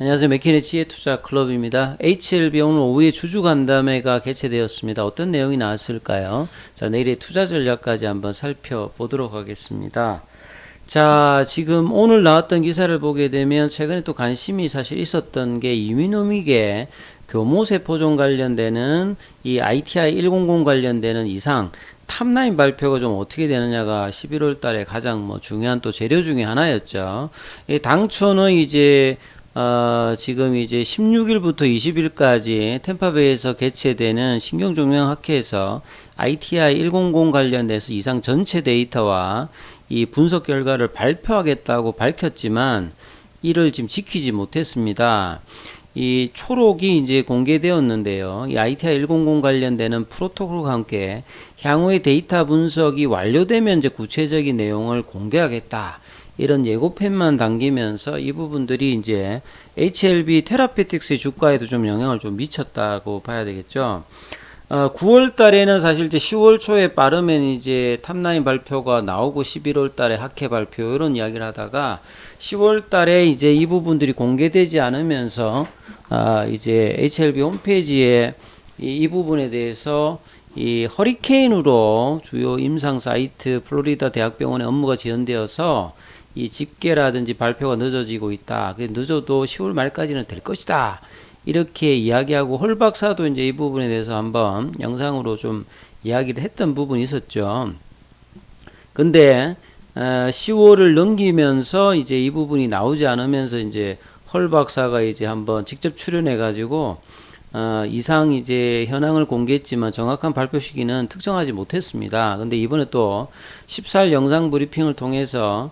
안녕하세요. 맥키네 지혜투자 클럽입니다. HLB 오늘 오후에 주주간담회가 개최되었습니다. 어떤 내용이 나왔을까요? 자, 내일의 투자 전략까지 한번 살펴보도록 하겠습니다. 자, 지금 오늘 나왔던 기사를 보게 되면 최근에 또 관심이 사실 있었던 게 이뮤노믹의 교모세포종 관련되는 이 ITI 100 관련되는 이상 탑라인 발표가 좀 어떻게 되느냐가 11월 달에 가장 중요한 또 재료 중에 하나였죠. 당초는 이제 지금 이제 16일부터 20일까지 템파베이에서 개최되는 신경종양학회에서 ITI 100 관련돼서 이상 전체 데이터와 이 분석 결과를 발표하겠다고 밝혔지만 이를 지금 지키지 못했습니다. 이 초록이 이제 공개되었는데요. 이 ITI 100 관련되는 프로토콜과 함께 향후의 데이터 분석이 완료되면 이제 구체적인 내용을 공개하겠다. 이런 예고편만 당기면서 이 부분들이 이제 HLB 테라피틱스의 주가에도 좀 영향을 좀 미쳤다고 봐야 되겠죠. 9월 달에는 사실 이제 10월 초에 빠르면 이제 탑라인 발표가 나오고 11월 달에 학회 발표 이런 이야기를 하다가 10월 달에 이제 이 부분들이 공개되지 않으면서 이제 HLB 홈페이지에 이 부분에 대해서 이 허리케인으로 주요 임상 사이트 플로리다 대학병원의 업무가 지연되어서 이 집계라든지 발표가 늦어지고 있다. 늦어도 10월 말까지는 될 것이다. 이렇게 이야기하고 헐 박사도 이제 이 부분에 대해서 한번 영상으로 좀 이야기를 했던 부분이 있었죠. 근데 10월을 넘기면서 이제 이 부분이 나오지 않으면서 이제 헐 박사가 이제 한번 직접 출연해 가지고 이상 이제 현황을 공개했지만 정확한 발표 시기는 특정하지 못했습니다. 근데 이번에 또 14일 영상 브리핑을 통해서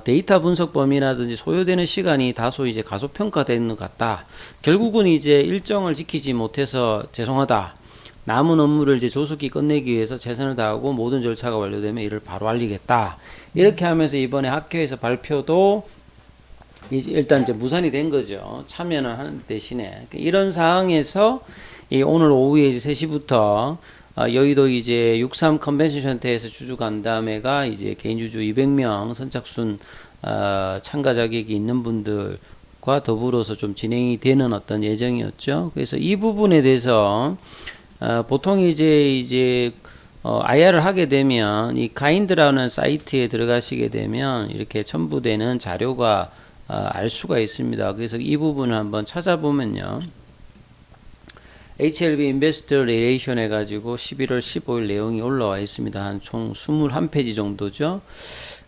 데이터 분석 범위라든지 소요되는 시간이 다소 이제 가소평가되는 것 같다. 결국은 이제 일정을 지키지 못해서 죄송하다. 남은 업무를 이제 조속히 끝내기 위해서 최선을 다하고 모든 절차가 완료되면 이를 바로 알리겠다. 이렇게 하면서 이번에 학교에서 발표도 일단 이제 무산이 된 거죠. 참여는 하는 대신에. 이런 상황에서 오늘 오후에 3시부터 여의도 이제 63 컨벤션 센터에서 주주 간담회가 이제 개인 주주 200명 선착순 참가 자격이 있는 분들과 더불어서 좀 진행이 되는 어떤 예정이었죠. 그래서 이 부분에 대해서 보통 이제 IR을 하게 되면 이 가인드라는 사이트에 들어가시게 되면 이렇게 첨부되는 자료가 알 수가 있습니다. 그래서 이 부분을 한번 찾아보면요. HLB 인베스터 리레이션 해가지고 11월 15일 내용이 올라와 있습니다. 한 총 21페이지 정도죠.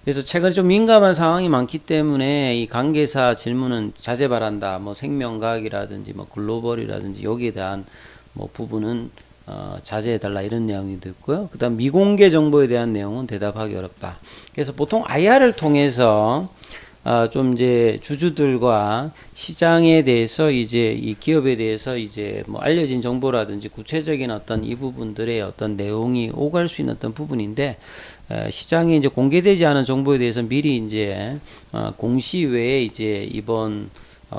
그래서 최근에 좀 민감한 상황이 많기 때문에 이 관계사 질문은 자제 바란다. 뭐 생명과학이라든지 뭐 글로벌이라든지 여기에 대한 뭐 부분은 자제해달라 이런 내용이 있고요. 그 다음 미공개 정보에 대한 내용은 대답하기 어렵다. 그래서 보통 IR을 통해서 좀 이제 주주들과 시장에 대해서 이제 이 기업에 대해서 이제 뭐 알려진 정보라든지 구체적인 어떤 이 부분들의 어떤 내용이 오갈 수 있는 어떤 부분인데 시장에 이제 공개되지 않은 정보에 대해서 미리 이제 공시 외에 이제 이번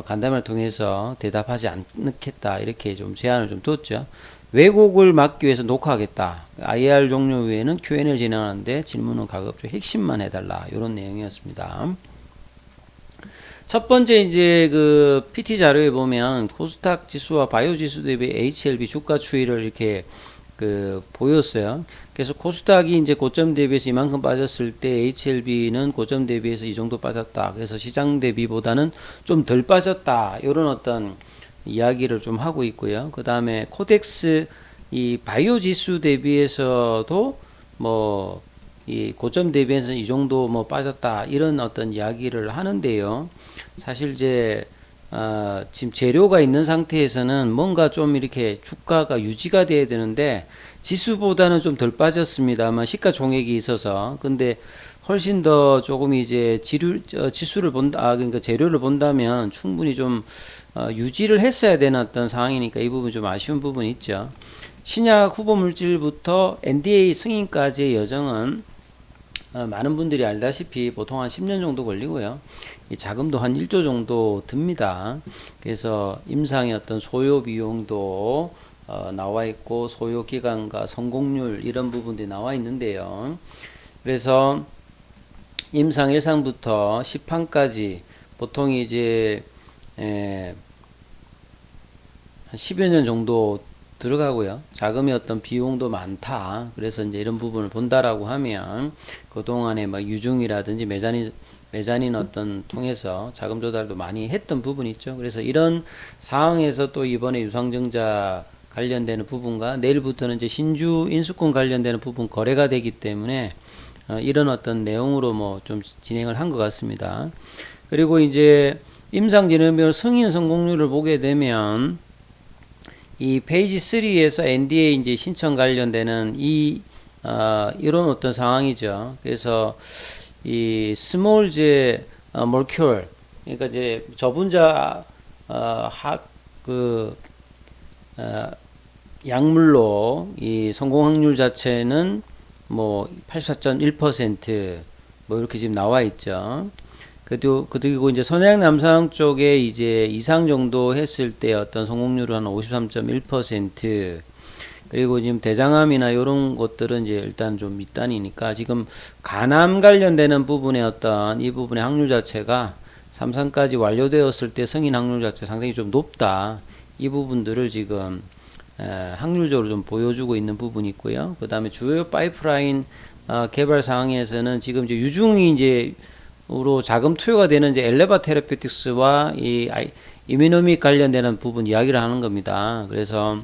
간담회를 통해서 대답하지 않겠다 이렇게 좀 제한을 좀 뒀죠. 왜곡을 막기 위해서 녹화하겠다. IR 종료 후에는 Q&A를 진행하는데 질문은 가급적 핵심만 해달라 이런 내용이었습니다. 첫 번째 이제 그 PT 자료에 보면 코스닥 지수와 바이오 지수 대비 HLB 주가 추이를 이렇게 그 보였어요. 그래서 코스닥이 이제 고점 대비해서 이만큼 빠졌을 때 HLB는 고점 대비해서 이 정도 빠졌다. 그래서 시장 대비보다는 좀 덜 빠졌다. 이런 어떤 이야기를 좀 하고 있고요. 그 다음에 코덱스 이 바이오 지수 대비해서도 뭐 이 고점 대비해서 이 정도 뭐 빠졌다 이런 어떤 이야기를 하는데요. 사실 이제 지금 재료가 있는 상태에서는 뭔가 좀 이렇게 주가가 유지가 돼야 되는데 지수보다는 좀 덜 빠졌습니다만 시가총액이 있어서 근데 훨씬 더 조금 이제 지수를 본다 그러니까 재료를 본다면 충분히 좀 유지를 했어야 되는 어떤 상황이니까 이 부분 좀 아쉬운 부분이 있죠. 신약 후보 물질부터 NDA 승인까지의 여정은 많은 분들이 알다시피 보통 한 10년 정도 걸리고요. 이 자금도 한 1조 정도 듭니다. 그래서 임상의 어떤 소요 비용도 나와 있고 소요 기간과 성공률 이런 부분들이 나와 있는데요. 그래서 임상 1상부터 10판까지 보통 이제 한 10여 년 정도 들어가고요. 자금의 어떤 비용도 많다. 그래서 이제 이런 부분을 본다라고 하면 그동안에 막 유중이라든지 매자닌 어떤 통해서 자금 조달도 많이 했던 부분이 있죠. 그래서 이런 상황에서 또 이번에 유상증자 관련되는 부분과 내일부터는 이제 신주 인수권 관련되는 부분 거래가 되기 때문에 이런 어떤 내용으로 뭐 좀 진행을 한 것 같습니다. 그리고 이제 임상진흥병 승인 성공률을 보게 되면 이 페이지 3에서 NDA 이제 신청 관련되는 이런 어떤 상황이죠. 그래서 이 스몰 이제 몰큐얼, 그러니까 이제 저분자 그 약물로 이 성공 확률 자체는 뭐 84.1% 이렇게 지금 나와 있죠. 그리고 이제 선양 남상 쪽에 이제 이상 정도 했을 때 어떤 성공률은 한 53.1%. 그리고 지금 대장암이나 이런 것들은 이제 일단 좀 밑단이니까 지금 간암 관련되는 부분의 어떤 이 부분의 확률 자체가 3상까지 완료되었을 때 승인 확률 자체 상당히 좀 높다. 이 부분들을 지금 확률적으로 좀 보여주고 있는 부분이 있고요. 그 다음에 주요 파이프라인 개발 상황에서는 지금 이제 유중이 이제 으로 자금 투여가 되는 이제 엘레바 테라피틱스와 이 이미노믹 관련되는 부분 이야기를 하는 겁니다. 그래서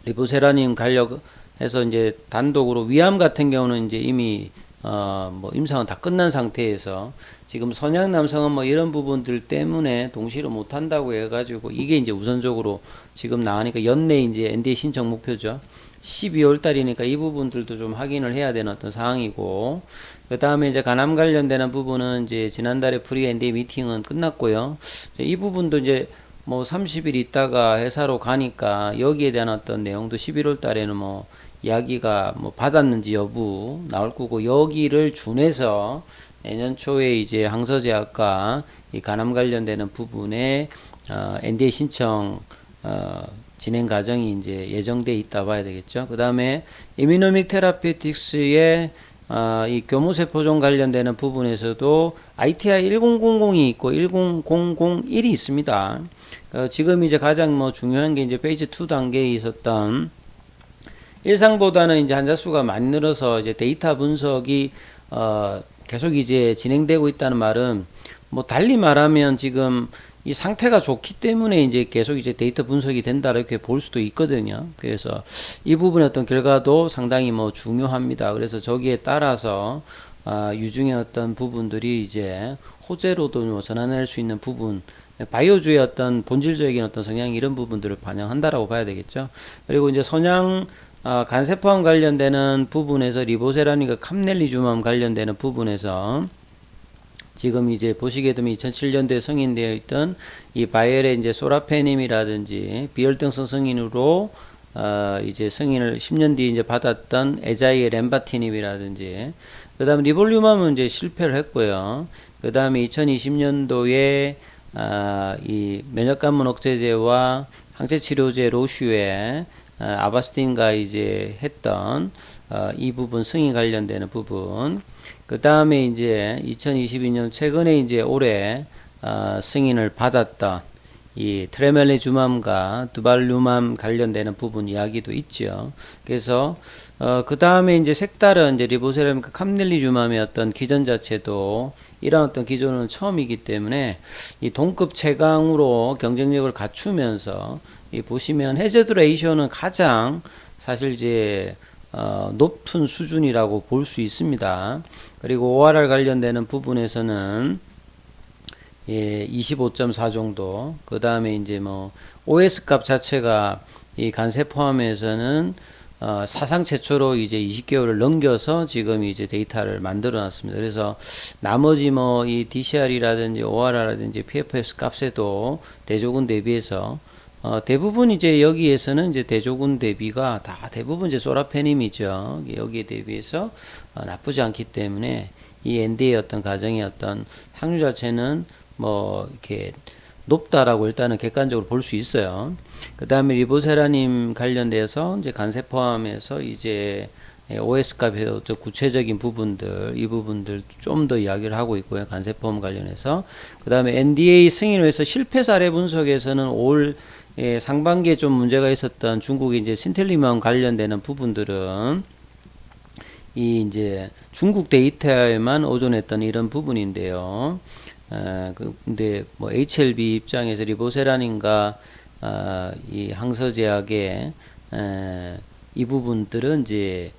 리보세라님 관련해서 이제 단독으로 위암 같은 경우는 이제 이미 뭐 임상은 다 끝난 상태에서 지금 선양 남성은 뭐 이런 부분들 때문에 동시로 못 한다고 해가지고 이게 이제 우선적으로 지금 나가니까 연내 이제 NDA 신청 목표죠. 12월 달이니까 이 부분들도 좀 확인을 해야 되는 어떤 상황이고, 그 다음에 이제 간암 관련되는 부분은 이제 지난달에 프리 NDA 미팅은 끝났고요. 이 부분도 이제 뭐 30일 있다가 회사로 가니까 여기에 대한 어떤 내용도 11월 달에는 뭐 이야기가 뭐 받았는지 여부 나올 거고, 여기를 준해서 내년 초에 이제 항서제약과 이 간암 관련되는 부분에 NDA 신청 진행 과정이 이제 예정돼 있다 봐야 되겠죠. 그 다음에 이미노믹 테라피틱스의 이 교무세포종 관련되는 부분에서도 ITI 1000이 있고 10001이 있습니다. 지금 이제 가장 뭐 중요한 게 이제 페이지 2 단계에 있었던 일상보다는 이제 환자 수가 많이 늘어서 이제 데이터 분석이 계속 이제 진행되고 있다는 말은 뭐 달리 말하면 지금 이 상태가 좋기 때문에 이제 계속 이제 데이터 분석이 된다 이렇게 볼 수도 있거든요. 그래서 이 부분의 어떤 결과도 상당히 뭐 중요합니다. 그래서 저기에 따라서 유중의 어떤 부분들이 이제 호재로도 뭐 전환할 수 있는 부분, 바이오주의 어떤 본질적인 어떤 성향 이런 부분들을 반영한다라고 봐야 되겠죠. 그리고 이제 선양 간세포암 관련되는 부분에서 리보세라니까 캄넬리주맘 관련되는 부분에서 지금 이제 보시게 되면 2007년도에 승인되어 있던 이 바이엘의 이제 소라페님이라든지 비혈등성 승인으로 이제 승인을 10년 뒤에 이제 받았던 에자이의 렘바티닙이라든지, 그 다음에 리볼륨함은 이제 실패를 했고요. 그 다음에 2020년도에 이 면역감문 억제제와 항체치료제 로슈에 아바스틴과 이제 했던 이 부분 승인 관련되는 부분, 그 다음에 이제 2022년 최근에 이제 올해 승인을 받았던 이 트레멜리주맘과 두발루맘 관련되는 부분 이야기도 있죠. 그래서 그 다음에 이제 색다른 이제 리보세라믹 캄넬리주맘의 어떤 기전 자체도 이런 어떤 기존은 처음이기 때문에 이 동급 최강으로 경쟁력을 갖추면서 이 보시면 해저드 레이쇼는 가장 사실 이제 높은 수준이라고 볼 수 있습니다. 그리고 ORR 관련되는 부분에서는 25.4 정도. 그 다음에 이제 뭐 OS 값 자체가 이 간세 포함해서는 사상 최초로 이제 20개월을 넘겨서 지금 이제 데이터를 만들어 놨습니다. 그래서 나머지 뭐 이 DCR이라든지 ORR라든지 PFS 값에도 대조군 대비해서 대부분 이제 여기에서는 이제 대조군 대비가 다 대부분 이제 소라페님이죠. 여기에 대비해서 나쁘지 않기 때문에 이 ND의 어떤 가정의 어떤 확률 자체는 뭐 이렇게 높다라고 일단은 객관적으로 볼 수 있어요. 그 다음에 리보세라님 관련돼서 이제 간세 포함해서 이제 OS 값의 구체적인 부분들, 이 부분들 좀 더 이야기를 하고 있고요. 간세포험 관련해서. 그 다음에 NDA 승인을 위해서 실패 사례 분석에서는 올 상반기에 좀 문제가 있었던 중국의 이제 신텔리망 관련되는 부분들은 이 이제 중국 데이터에만 의존했던 이런 부분인데요. 근데 뭐 HLB 입장에서 리보세란인가 이 항서제약의 이 부분들은 이제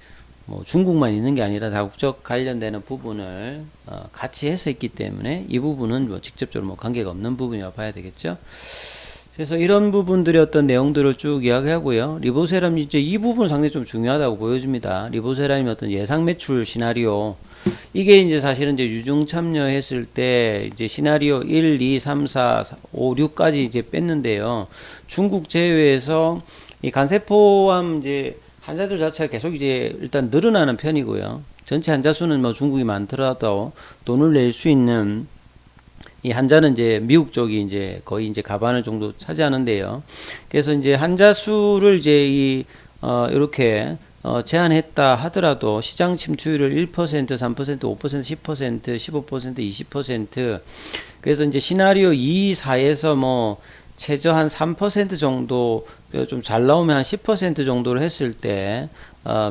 뭐 중국만 있는 게 아니라 다국적 관련되는 부분을 같이 해서 있기 때문에 이 부분은 뭐 직접적으로 뭐 관계가 없는 부분이라고 봐야 되겠죠. 그래서 이런 부분들의 어떤 내용들을 쭉 이야기하고요. 리보세람 이제 이 부분 상당히 좀 중요하다고 보여집니다. 리보세람이 어떤 예상 매출 시나리오 이게 이제 사실은 이제 유중 참여했을 때 이제 시나리오 1, 2, 3, 4, 5, 6까지 이제 뺐는데요. 중국 제외에서 이 간세포암 이제 환자들 자체가 계속 이제 일단 늘어나는 편이고요. 전체 환자 수는 뭐 중국이 많더라도 돈을 낼 수 있는 이 환자는 이제 미국 쪽이 이제 거의 이제 가반을 정도 차지하는데요. 그래서 이제 환자 수를 이제 이렇게 제한했다 하더라도 시장 침투율을 1%, 3%, 5%, 10%, 15%, 20% 그래서 이제 시나리오 2, 4에서 뭐 최저 한 3% 정도 좀 잘 나오면 한 10% 정도를 했을 때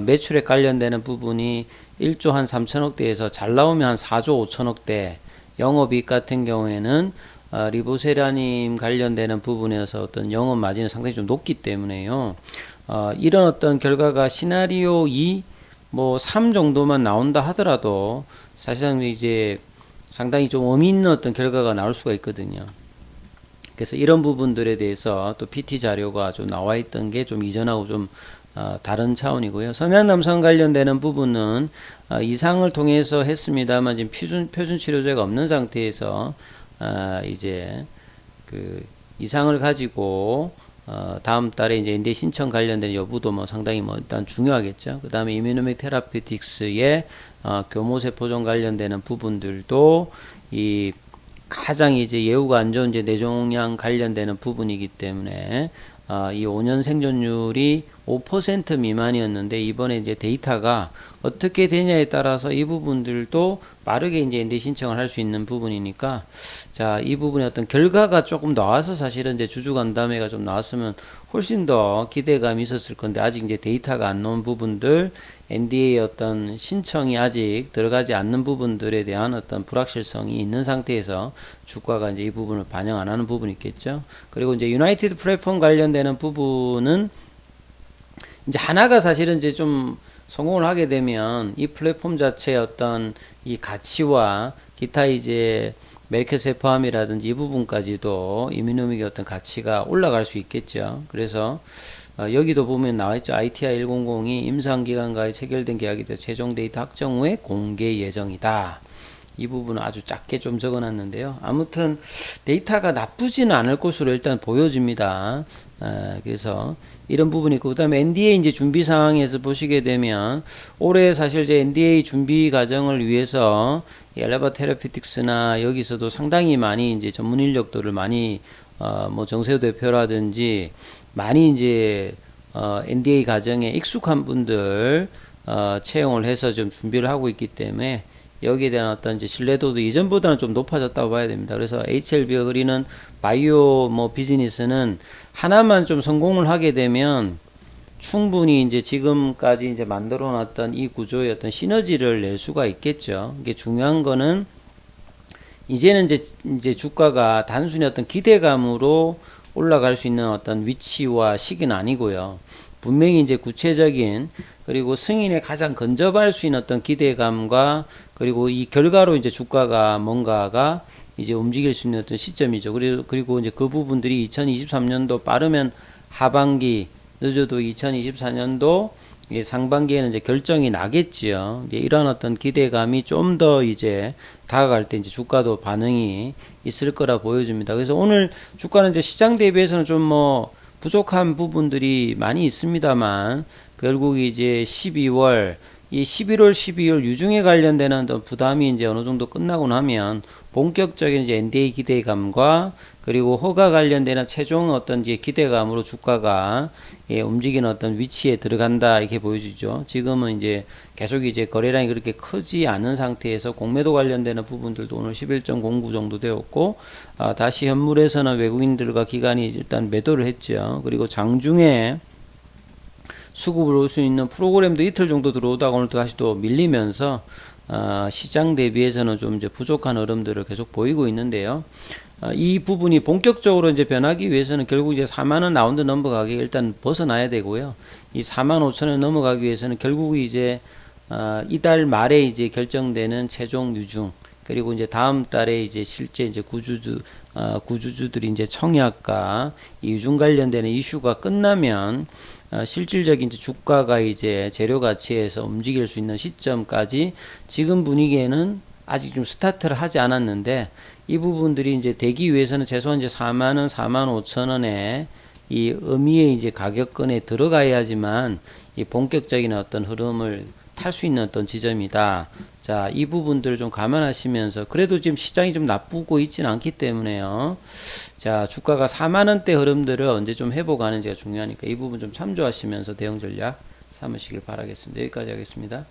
매출에 관련되는 부분이 1조 한 3천억대에서 잘 나오면 한 4조 5천억대 영업이익 같은 경우에는 리보세라님 관련되는 부분에서 어떤 영업 마진이 상당히 좀 높기 때문에요. 이런 어떤 결과가 시나리오 2, 뭐 3 정도만 나온다 하더라도 사실상 이제 상당히 좀 의미 있는 어떤 결과가 나올 수가 있거든요. 그래서 이런 부분들에 대해서 또 PT 자료가 좀 나와 있던 게 좀 이전하고 좀 다른 차원이고요. 섬양남성 관련되는 부분은 이상을 통해서 했습니다만 지금 표준 치료제가 없는 상태에서 이제 그 이상을 가지고 다음 달에 이제 NDA 신청 관련된 여부도 뭐 상당히 뭐 일단 중요하겠죠. 그 다음에 이뮤노믹 테라피틱스의 교모세포종 관련되는 부분들도 이 가장 이제 예후가 안 좋은 이제 뇌종양 관련되는 부분이기 때문에 이 5년 생존율이 5% 미만이었는데 이번에 이제 데이터가 어떻게 되냐에 따라서 이 부분들도 빠르게 이제 NDA 신청을 할 수 있는 부분이니까 자, 이 부분에 어떤 결과가 조금 나와서 사실은 이제 주주간담회가 좀 나왔으면 훨씬 더 기대감이 있었을 건데 아직 이제 데이터가 안 나온 부분들 NDA 어떤 신청이 아직 들어가지 않는 부분들에 대한 어떤 불확실성이 있는 상태에서 주가가 이제 이 부분을 반영 안 하는 부분이 있겠죠. 그리고 이제 유나이티드 플랫폼 관련되는 부분은 이제 하나가 사실은 이제 좀 성공을 하게 되면 이 플랫폼 자체의 어떤 이 가치와 기타 이제 메리케세 포함이라든지 이 부분까지도 이뮤노믹의 어떤 가치가 올라갈 수 있겠죠. 그래서 여기도 보면 나와있죠. ITI 100이 임상기관과의 체결된 계약에 대해 최종 데이터 확정 후에 공개 예정이다. 이 부분은 아주 작게 좀 적어놨는데요. 아무튼 데이터가 나쁘지는 않을 것으로 일단 보여집니다. 그래서 이런 부분이 있고, 그 다음에 NDA 이제 준비 상황에서 보시게 되면 올해 사실 이제 NDA 준비 과정을 위해서 엘레바 테라피틱스나 여기서도 상당히 많이 이제 전문 인력들을 많이 뭐 정세호 대표라든지 많이 이제 NDA 과정에 익숙한 분들 채용을 해서 좀 준비를 하고 있기 때문에 여기에 대한 어떤 이제 신뢰도도 이전보다는 좀 높아졌다고 봐야 됩니다. 그래서 HLB가 그리는 바이오 뭐 비즈니스는 하나만 좀 성공을 하게 되면 충분히 이제 지금까지 이제 만들어 놨던 이 구조의 어떤 시너지를 낼 수가 있겠죠. 이게 중요한 거는 이제는 이제 주가가 단순히 어떤 기대감으로 올라갈 수 있는 어떤 위치와 시기는 아니고요. 분명히 이제 구체적인 그리고 승인에 가장 근접할 수 있는 어떤 기대감과 그리고 이 결과로 이제 주가가 뭔가가 이제 움직일 수 있는 어떤 시점이죠. 그리고 이제 그 부분들이 2023년도 빠르면 하반기, 늦어도 2024년도 상반기에는 이제 결정이 나겠지요. 이제 이런 어떤 기대감이 좀 더 이제 다가갈 때 이제 주가도 반응이 있을 거라 보여집니다. 그래서 오늘 주가는 이제 시장 대비해서는 좀 뭐 부족한 부분들이 많이 있습니다만 결국 이제 12월 이 11월, 12월 유중에 관련되는 어떤 부담이 이제 어느 정도 끝나고 나면 본격적인 이제 NDA 기대감과 그리고 허가 관련되는 최종 어떤 이제 기대감으로 주가가 움직이는 어떤 위치에 들어간다 이렇게 보여주죠. 지금은 이제 계속 이제 거래량이 그렇게 크지 않은 상태에서 공매도 관련되는 부분들도 오늘 11.09 정도 되었고, 다시 현물에서는 외국인들과 기관이 일단 매도를 했죠. 그리고 장중에 수급을 올 수 있는 프로그램도 이틀 정도 들어오다가 오늘 다시 또 밀리면서 시장 대비해서는 좀 이제 부족한 흐름들을 계속 보이고 있는데요. 이 부분이 본격적으로 이제 변하기 위해서는 결국 이제 4만원 라운드 넘버 가격이 일단 벗어나야 되고요. 이 45,000원 넘어가기 위해서는 결국 이제 이달 말에 이제 결정되는 최종 유중, 그리고 이제 다음 달에 이제 실제 이제 구주주들이 이제 청약과 이 유중 관련되는 이슈가 끝나면 실질적인 이제 주가가 이제 재료 가치에서 움직일 수 있는 시점까지 지금 분위기에는 아직 좀 스타트를 하지 않았는데, 이 부분들이 이제 되기 위해서는 최소한 이제 4만원, 45,000원에 이 의미의 이제 가격권에 들어가야지만 이 본격적인 어떤 흐름을 탈 수 있는 어떤 지점이다. 자, 이 부분들을 좀 감안하시면서, 그래도 지금 시장이 좀 나쁘고 있지는 않기 때문에요. 자, 주가가 4만원대 흐름들을 언제 좀 회복하는지가 중요하니까 이 부분 좀 참조하시면서 대응 전략 삼으시길 바라겠습니다. 여기까지 하겠습니다.